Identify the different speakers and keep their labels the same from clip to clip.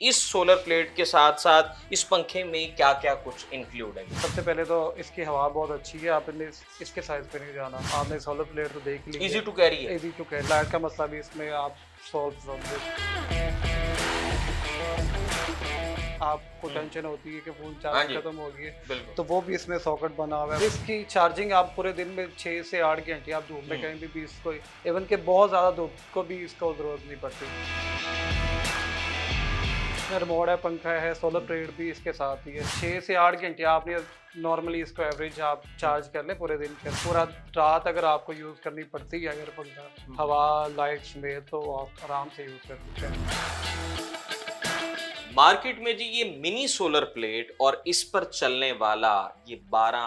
Speaker 1: इस solar plate के साथ साथ इस पंखे में क्या क्या कुछ इंक्लूड है?
Speaker 2: सबसे पहले तो इसकी हवा बहुत अच्छी है। आपने इसके साइज पे नहीं जाना, आपने सोलर प्लेट तो देख ली
Speaker 1: इजी
Speaker 2: है।
Speaker 1: टू कैरी है।
Speaker 2: इजी टू कैरी, लाइट का मसला भी इसमें आप सॉल्व समझे। आपको
Speaker 1: हम्म,
Speaker 2: टेंशन होती है कि फ़ोन
Speaker 1: हाँ
Speaker 2: चार्ज
Speaker 1: जी,
Speaker 2: खत्म हो गई है,
Speaker 1: बिल्कुल।
Speaker 2: तो वो भी इसमें सॉकेट बना हुआ है। इसकी चार्जिंग आप पूरे दिन में 6 से 8 घंटे आप धूप में
Speaker 1: हम्म,
Speaker 2: कहीं भी इसको, इवन कि बहुत ज़्यादा धूप को भी इसको ज़रूरत नहीं पड़ती। इसमें रिमोट है, पंखा है, सोलर
Speaker 1: हम्म,
Speaker 2: प्लेट भी इसके साथ ही है। 6 से 8 घंटे आपने नॉर्मली इसको एवरेज आप
Speaker 1: हम्म,
Speaker 2: चार्ज कर लें पूरे दिन के। पूरा रात अगर आपको यूज़ करनी पड़ती है अगर पंखा,
Speaker 1: हम्म।
Speaker 2: हवा, लाइट्स में, तो आप आराम से यूज़ कर सकते हैं।
Speaker 1: मार्केट में जी ये मिनी सोलर प्लेट और इस पर चलने वाला ये 12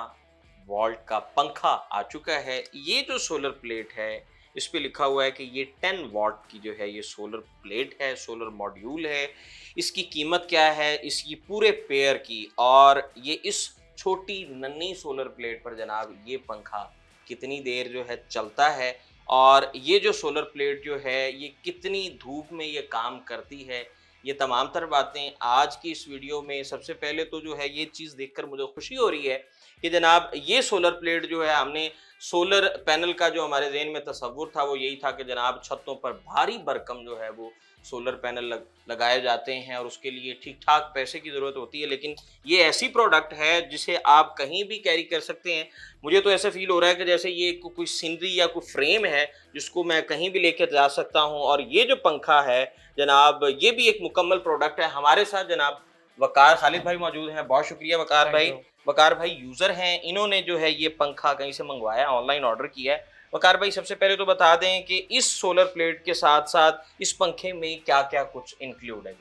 Speaker 1: वोल्ट का पंखा आ चुका है। ये जो सोलर प्लेट है इस पे लिखा हुआ है कि ये 10 वॉट की जो है ये सोलर प्लेट है, सोलर मॉड्यूल है। इसकी कीमत क्या है इसकी पूरे पेयर की, और ये इस छोटी नन्ही सोलर प्लेट पर जनाब ये पंखा कितनी देर जो है चलता है, और ये जो सोलर प्लेट जो है ये कितनी धूप में ये काम करती है, ये तमाम तर बातें आज की इस वीडियो में। सबसे पहले तो जो है ये चीज़ देखकर मुझे खुशी हो रही है कि जनाब ये सोलर प्लेट जो है हमने सोलर पैनल का जो हमारे ज़हन में तस्वुर था वो यही था कि जनाब छतों पर भारी भरकम जो है वो सोलर पैनल लगाए जाते हैं और उसके लिए ठीक ठाक पैसे की ज़रूरत होती है, लेकिन ये ऐसी प्रोडक्ट है जिसे आप कहीं भी कैरी कर सकते हैं। मुझे तो ऐसा फील हो रहा है कि जैसे ये कोई सीनरी या कोई फ्रेम है जिसको मैं कहीं भी लेकर जा सकता हूँ। और ये जो पंखा है जनाब ये भी एक मुकम्मल प्रोडक्ट है। हमारे साथ जनाब वकार खालिद भाई मौजूद हैं, बहुत शुक्रिया वकार
Speaker 2: थैंक
Speaker 1: भाई।
Speaker 2: यू।
Speaker 1: वकार भाई यूज़र हैं, इन्होंने जो है ये पंखा कहीं से मंगवाया, ऑनलाइन ऑर्डर किया है। वकार भाई सबसे पहले तो बता दें कि इस सोलर प्लेट के साथ साथ इस पंखे में क्या क्या कुछ इंक्लूड है?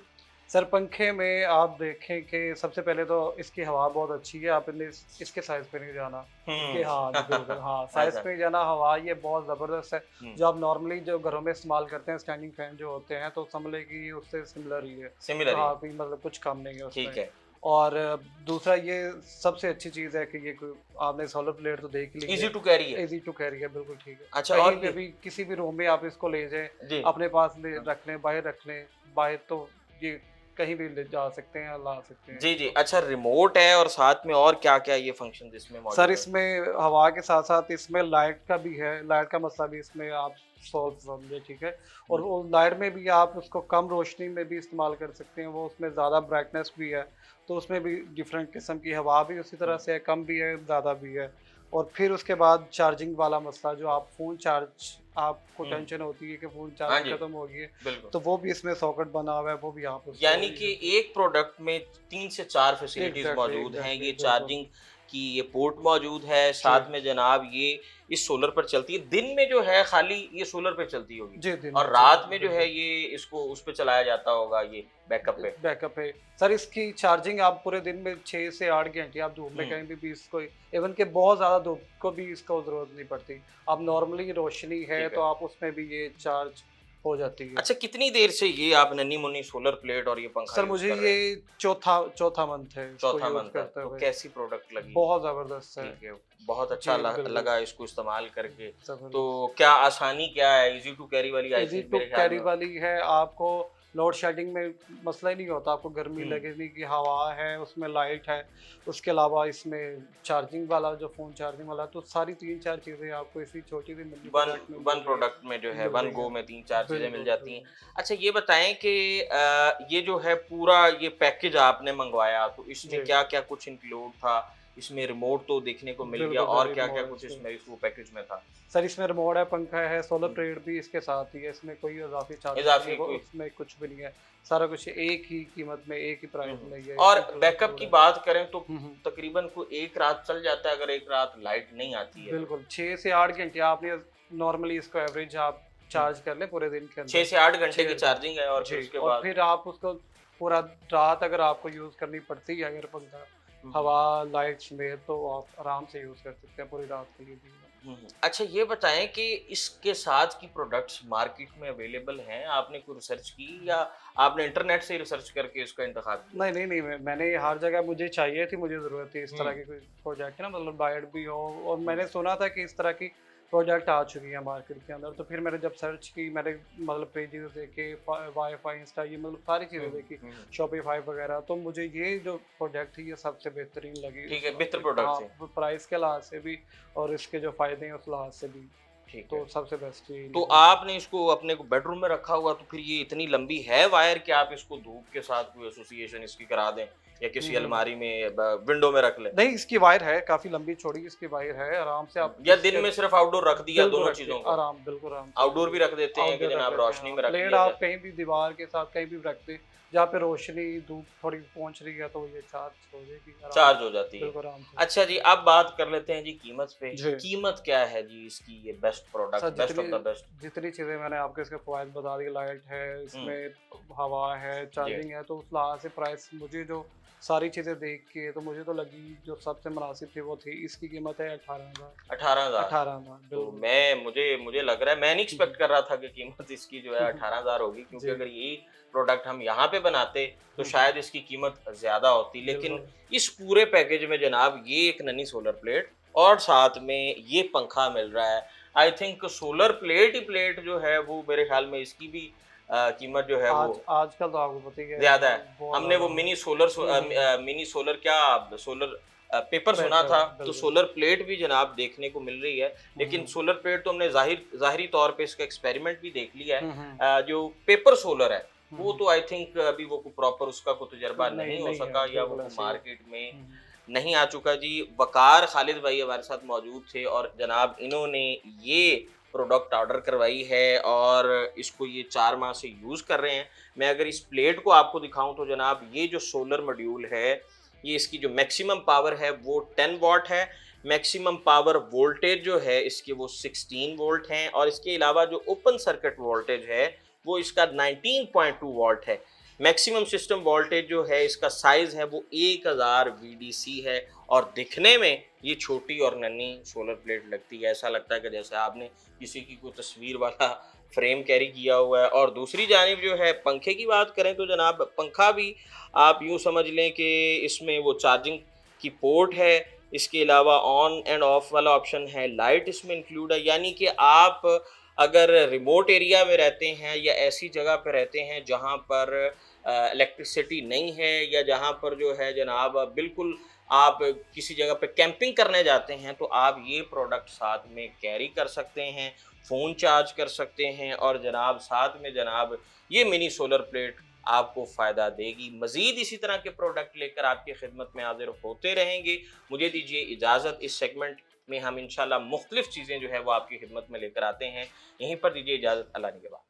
Speaker 2: सर, पंखे में आप देखें कि सबसे पहले तो इसकी हवा बहुत अच्छी है। आपने इसके साइज़ पे नहीं जाना। इसके, हाँ जी, बिल्कुल, हाँ, साइज़
Speaker 1: अच्छा।
Speaker 2: पे नहीं जाना। हवा ये बहुत ज़बरदस्त है।
Speaker 1: हम्म,
Speaker 2: जो आप नॉर्मली जो घरों में इस्तेमाल करते हैं स्टैंडिंग फ़ैन जो होते हैं, तो समझ लें कि ये उससे सिमिलर ही है।
Speaker 1: सिमिलर ही
Speaker 2: हाँ,
Speaker 1: है।
Speaker 2: कोई मतलब कुछ कम नहीं है उसमें।
Speaker 1: ठीक है।
Speaker 2: और दूसरा ये सबसे अच्छी चीज़ है कि ये कोई, आपने सोलर प्लेट तो देख ली
Speaker 1: इजी
Speaker 2: है।
Speaker 1: टू कैरी है।
Speaker 2: ईज़ी टू कैरी है, बिल्कुल ठीक है।
Speaker 1: अच्छा,
Speaker 2: कहीं
Speaker 1: और
Speaker 2: पे
Speaker 1: ये
Speaker 2: भी किसी भी रूम में आप इसको ले जाएँ,
Speaker 1: जी।
Speaker 2: अपने पास ले
Speaker 1: हाँ।
Speaker 2: रख लें, बाहर रख लें, बाहर तो ये कहीं भी ले जा सकते हैं, ला सकते हैं
Speaker 1: जी जी,
Speaker 2: इसको।
Speaker 1: अच्छा, रिमोट है और साथ में और क्या क्या ये फंक्शन इसमें
Speaker 2: सर,
Speaker 1: मौजूद है?
Speaker 2: इसमें हवा के साथ-साथ इसमें लाइट का भी है, लाइट का मसला भी इसमें आप सॉल्व समझे, ठीक है? और
Speaker 1: हम्म,
Speaker 2: वो लाइट में भी आप उसको कम रोशनी में भी इस्तेमाल कर सकते हैं, वो उसमें ज़्यादा ब्राइटनेस भी है, तो उसमें भी डिफरेंट किस्म की हवा भी उसी तरह
Speaker 1: हम्म,
Speaker 2: से है, कम भी है, ज़्यादा भी है। और फिर उसके बाद चार्जिंग वाला मसला, जो आप फ़ोन चार्ज, आपको
Speaker 1: हम्म,
Speaker 2: टेंशन होती है कि फ़ोन
Speaker 1: हाँ
Speaker 2: चार्ज
Speaker 1: जी,
Speaker 2: खत्म हो गई है,
Speaker 1: बिल्कुल।
Speaker 2: तो वो भी इसमें सॉकेट बना हुआ है, वो भी आप उसको
Speaker 1: यानी कि एक प्रोडक्ट में 3 से 4 फैसिलिटीज़
Speaker 2: एग्ज़ैक्टली,
Speaker 1: मौजूद हैं।
Speaker 2: एग्ज़ैक्टली,
Speaker 1: ये
Speaker 2: बिल्कुल।
Speaker 1: चार्जिंग की ये पोर्ट मौजूद है,
Speaker 2: जी।
Speaker 1: साथ में जनाब ये इस सोलर पर चलती है। दिन में जो है खाली ये सोलर पे चलती होगी,
Speaker 2: जी, दिन
Speaker 1: और
Speaker 2: में
Speaker 1: रात
Speaker 2: चलेगी,
Speaker 1: में जो है
Speaker 2: बिल्कुल।
Speaker 1: ये इसको उस पे चलाया जाता होगा ये बैकअप पे।
Speaker 2: बैकअप है। सर, इसकी चार्जिंग आप पूरे दिन में 6 से 8 घंटे आप धूप में
Speaker 1: हुँ,
Speaker 2: कहीं भी इसको, इवन कि बहुत ज़्यादा धूप को भी इसको ज़रूरत नहीं पड़ती। आप नॉर्मली रोशनी है
Speaker 1: ठीक
Speaker 2: तो
Speaker 1: है।
Speaker 2: आप उसमें भी ये चार्ज हो जाती है।
Speaker 1: अच्छा, कितनी देर से ये आप नन्ही-मुन्नी सोलर प्लेट और ये पंखा
Speaker 2: सर,
Speaker 1: यूज़
Speaker 2: मुझे
Speaker 1: कर रहे
Speaker 2: ये
Speaker 1: हैं?
Speaker 2: चौथा चौथा मंथ है इसको
Speaker 1: चौथा
Speaker 2: यूज़
Speaker 1: मंथ है,
Speaker 2: करते
Speaker 1: तो
Speaker 2: हुए।
Speaker 1: कैसी प्रोडक्ट लगी?
Speaker 2: बहुत ज़बरदस्त है।
Speaker 1: ठीक है, बहुत अच्छा
Speaker 2: जी, बिल्कुल,
Speaker 1: लगा इसको इस्तेमाल करके। तो
Speaker 2: ज़बरदस्त।
Speaker 1: क्या आसानी क्या है? ईज़ी टू कैरी वाली आई
Speaker 2: ईज़ी
Speaker 1: थिंक
Speaker 2: टू
Speaker 1: मेरे ख्याल
Speaker 2: कैरी
Speaker 1: में।
Speaker 2: वाली है। आपको लोड शेडिंग में मसला ही नहीं होता, आपको गर्मी
Speaker 1: हुँ,
Speaker 2: लगने की, हवा है, उसमें लाइट है। उसके अलावा इसमें चार्जिंग वाला, जो फ़ोन चार्जिंग वाला, तो सारी 3-4 चीज़ें आपको इसी छोटी सी मिनी
Speaker 1: वन
Speaker 2: प्रोडक्ट में
Speaker 1: वन
Speaker 2: मिल रही है।
Speaker 1: प्रोडक्ट में जो है,
Speaker 2: मिल
Speaker 1: वन
Speaker 2: रही
Speaker 1: गो
Speaker 2: है।
Speaker 1: में 3-4 चीज़ें मिल
Speaker 2: बिल्कुल,
Speaker 1: जाती हैं।
Speaker 2: बिल्कुल।
Speaker 1: अच्छा, ये बताएँ कि ये जो है पूरा ये पैकेज आपने मँगवाया, तो इसमें
Speaker 2: जी,
Speaker 1: क्या-क्या कुछ इंक्लूड था? इसमें रिमोट तो देखने को मिल गया,
Speaker 2: बिल्कुल सर,
Speaker 1: और क्या-क्या
Speaker 2: रिमोट
Speaker 1: कुछ
Speaker 2: से।
Speaker 1: इसमें इस वो पैकेज में था?
Speaker 2: सर, इसमें रिमोट है, पंखा है, सोलर
Speaker 1: हुँ,
Speaker 2: प्लेट भी इसके साथ ही है, इसमें कोई इज़ाफ़ी चार्जेस नहीं है,
Speaker 1: इज़ाफ़ी
Speaker 2: वो
Speaker 1: कोई।
Speaker 2: उसमें कुछ भी नहीं है। सारा कुछ एक ही कीमत में, एक ही
Speaker 1: हुँ,
Speaker 2: प्राइस
Speaker 1: हुँ।
Speaker 2: में ये
Speaker 1: और बैकअप
Speaker 2: इंक्लूड
Speaker 1: की
Speaker 2: है।
Speaker 1: बात करें तो
Speaker 2: हुँ, हुँ।
Speaker 1: तकरीबन को 1 रात चल जाता है अगर 1 रात लाइट नहीं आती है तो?
Speaker 2: बिल्कुल, 6 से 8 घंटे आपने नॉर्मली इसको एवरेज आप
Speaker 1: हुँ,
Speaker 2: चार्ज कर लें पूरे दिन के
Speaker 1: 6
Speaker 2: अंदर।
Speaker 1: से 8 घंटे की
Speaker 2: 6 घंटे,
Speaker 1: चार्जिंग है और फिर
Speaker 2: जी,
Speaker 1: उसके
Speaker 2: और
Speaker 1: बाद
Speaker 2: फिर आप उसको पूरा रात अगर आपको यूज़ करनी पड़ती है अगर पंखा,
Speaker 1: हुँ, हुँ।
Speaker 2: हवा, लाइट्स में, तो आप आराम से यूज़ कर सकते हैं पूरी रात के लिए भी।
Speaker 1: हुँ, हुँ। अच्छा, ये बताएँ कि इसके साथ की प्रोडक्ट्स मार्केट में अवेलेबल हैं? आपने कोई रिसर्च की या आपने इंटरनेट से ही रिसर्च करके इसका इंतखाब किया?
Speaker 2: नहीं, नहीं, नहीं, मैंने हर जगह, मुझे चाहिए थी, मुझे ज़रूरत थी इस
Speaker 1: हुँ,
Speaker 2: तरह की कोई प्रोजेक्ट ना, मतलब डाइट भी हो। और
Speaker 1: हुँ,
Speaker 2: मैंने सुना था कि इस तरह की प्रोडक्ट आ चुकी है मार्केट के अंदर। तो फिर मैंने जब सर्च की, मैंने मतलब पेजेस देखे, वाईफाई, इंस्टा, ये मतलब सारी चीज़ें देखी, शॉपिफाई वगैरह, तो मुझे ये जो प्रोडक्ट है ये सबसे बेहतरीन लगी।
Speaker 1: ठीक है, बेहतर प्रोडक्ट है।
Speaker 2: हाँ, प्राइस के लिहाज से भी और इसके जो फ़ायदे हैं उस लिहाज से भी,
Speaker 1: ठीक
Speaker 2: तो
Speaker 1: है।
Speaker 2: सबसे बेस्ट यही
Speaker 1: तो
Speaker 2: लगी।
Speaker 1: आपने इसको अपने को बेडरूम में रखा हुआ, तो फिर ये इतनी लंबी है वायर कि आप इसको धूप के साथ कोई एसोसिएशन इसकी करा दें या किसी अलमारी में विंडो में रख लें,
Speaker 2: नहीं, इसकी वायर है काफ़ी लंबी चौड़ी, इसकी वायर है, आराम से आप
Speaker 1: या दिन
Speaker 2: इसके
Speaker 1: में सिर्फ आउटडोर रख दिया
Speaker 2: बिल्कुल
Speaker 1: दोनों
Speaker 2: रखते
Speaker 1: चीजों
Speaker 2: हैं,
Speaker 1: को?
Speaker 2: बिल्कुल आराम से
Speaker 1: आउटडोर भी रख देते हैं कि
Speaker 2: आउटडोर रख
Speaker 1: जनाब
Speaker 2: लेते
Speaker 1: रोशनी
Speaker 2: हैं।
Speaker 1: में रख
Speaker 2: प्लेट
Speaker 1: लिया
Speaker 2: आप
Speaker 1: जाए?
Speaker 2: कहीं भी दीवार के साथ कहीं भी रख दें, जहाँ पे रोशनी धूप थोड़ी पहुंच रही है, तो ये चार्ज हो जाएगी आराम
Speaker 1: चार्ज
Speaker 2: से,
Speaker 1: हो जाती है।
Speaker 2: बिल्कुल आराम से।
Speaker 1: अच्छा जी, अब बात कर लेते हैं जी कीमत पे।
Speaker 2: जी
Speaker 1: कीमत क्या है जी इसकी, ये best
Speaker 2: sir,
Speaker 1: product, best of the best?
Speaker 2: जितनी चीज़ें मैंने आपको इसके फ़वाइद बता दी, लाइट है,
Speaker 1: हम्म,
Speaker 2: इसमें हवा है,
Speaker 1: जी।
Speaker 2: चार्जिंग है, तो उस लिहाज से प्राइस मुझे जो सारी चीज़ें देख के तो मुझे तो लगी जो सबसे मुनासिब थी वो थी। इसकी कीमत है 18,000।
Speaker 1: 18,000?
Speaker 2: 18,000
Speaker 1: तो
Speaker 2: बिल्कुल।
Speaker 1: मैं मुझे लग रहा है, मैं नहीं एक्सपेक्ट कर रहा था कि कीमत इसकी जो है
Speaker 2: जी
Speaker 1: 18,000 होगी, क्योंकि
Speaker 2: जी
Speaker 1: अगर यही प्रोडक्ट हम यहाँ पे बनाते तो
Speaker 2: हम्म,
Speaker 1: शायद इसकी कीमत ज्यादा होती। लेकिन
Speaker 2: बिल्कुल।
Speaker 1: इस पूरे पैकेज में जनाब ये एक ननी सोलर प्लेट और साथ में ये पंखा मिल रहा है। I think solar plate he plate जो है वो मेरे ख्याल में इसकी भी कीमत जो है वो
Speaker 2: आजकल तो आपको पता ही है,
Speaker 1: ज्यादा है।
Speaker 2: बहुत
Speaker 1: हमने वो
Speaker 2: ज़्यादा।
Speaker 1: मिनी सोलर क्या, सोलर पेपर सुना
Speaker 2: पेपर
Speaker 1: था, तो
Speaker 2: बिल्कुल।
Speaker 1: सोलर प्लेट भी जनाब देखने को मिल रही है। लेकिन
Speaker 2: हम्म
Speaker 1: सोलर प्लेट तो हमने ज़ाहिरी तौर पे इसका एक्सपेरिमेंट भी देख लिया है।
Speaker 2: हम्म
Speaker 1: जो पेपर सोलर है वो
Speaker 2: हम्म,
Speaker 1: तो आई थिंक अभी वो प्रॉपर उसका कोई तजुर्बा
Speaker 2: नहीं
Speaker 1: नहीं हो
Speaker 2: नहीं है,
Speaker 1: सका, या वो
Speaker 2: बिल्कुल ऐसे ही है।
Speaker 1: मार्केट में
Speaker 2: हम्म,
Speaker 1: नहीं आ चुका जी। वकार खालिद भाई हमारे साथ मौजूद थे और जनाब इन्होंने ये प्रोडक्ट ऑर्डर करवाई है और इसको ये 4 माह से यूज़ कर रहे हैं। मैं अगर इस प्लेट को आपको दिखाऊं तो जनाब ये जो सोलर मॉड्यूल है, ये इसकी जो मैक्सिमम पावर है वो 10 वॉट है। मैक्सिमम पावर वोल्टेज जो है इसके वो 16 वोल्ट हैं, और इसके अलावा जो ओपन सर्किट वोल्टेज है वो इसका 19.2 वोल्ट है। मैक्सिमम सिस्टम वोल्टेज जो है इसका साइज है वो 1000 VDC है, और दिखने में ये छोटी और नन्ही सोलर प्लेट लगती है। ऐसा लगता है कि जैसे आपने किसी की कोई तस्वीर वाला फ्रेम कैरी किया हुआ है। और दूसरी जानिब जो है पंखे की बात करें तो जनाब पंखा भी आप यूँ समझ लें कि इसमें वो चार्जिंग की पोर्ट है, इसके अलावा ऑन एंड ऑफ वाला ऑप्शन है, लाइट इसमें इंक्लूड है। यानी कि आप अगर रिमोट एरिया में रहते हैं या ऐसी जगह पर रहते हैं जहाँ पर इलेक्ट्रिसिटी नहीं है, या जहाँ पर जो है जनाब बिल्कुल आप किसी जगह पे कैंपिंग करने जाते हैं, तो आप ये प्रोडक्ट साथ में कैरी कर सकते हैं, फ़ोन चार्ज कर सकते हैं, और जनाब साथ में जनाब ये मिनी सोलर प्लेट आपको फ़ायदा देगी। मज़ीद इसी तरह के प्रोडक्ट लेकर आपकी खिदमत में हाजिर होते रहेंगे। मुझे दीजिए इजाज़त, इस सेगमेंट में हम इंशाल्लाह मुख्तलिफ चीज़ें जो है वो आपकी खिदमत में लेकर आते हैं। यहीं पर दीजिए इजाज़त, अल्लाह निगहबान।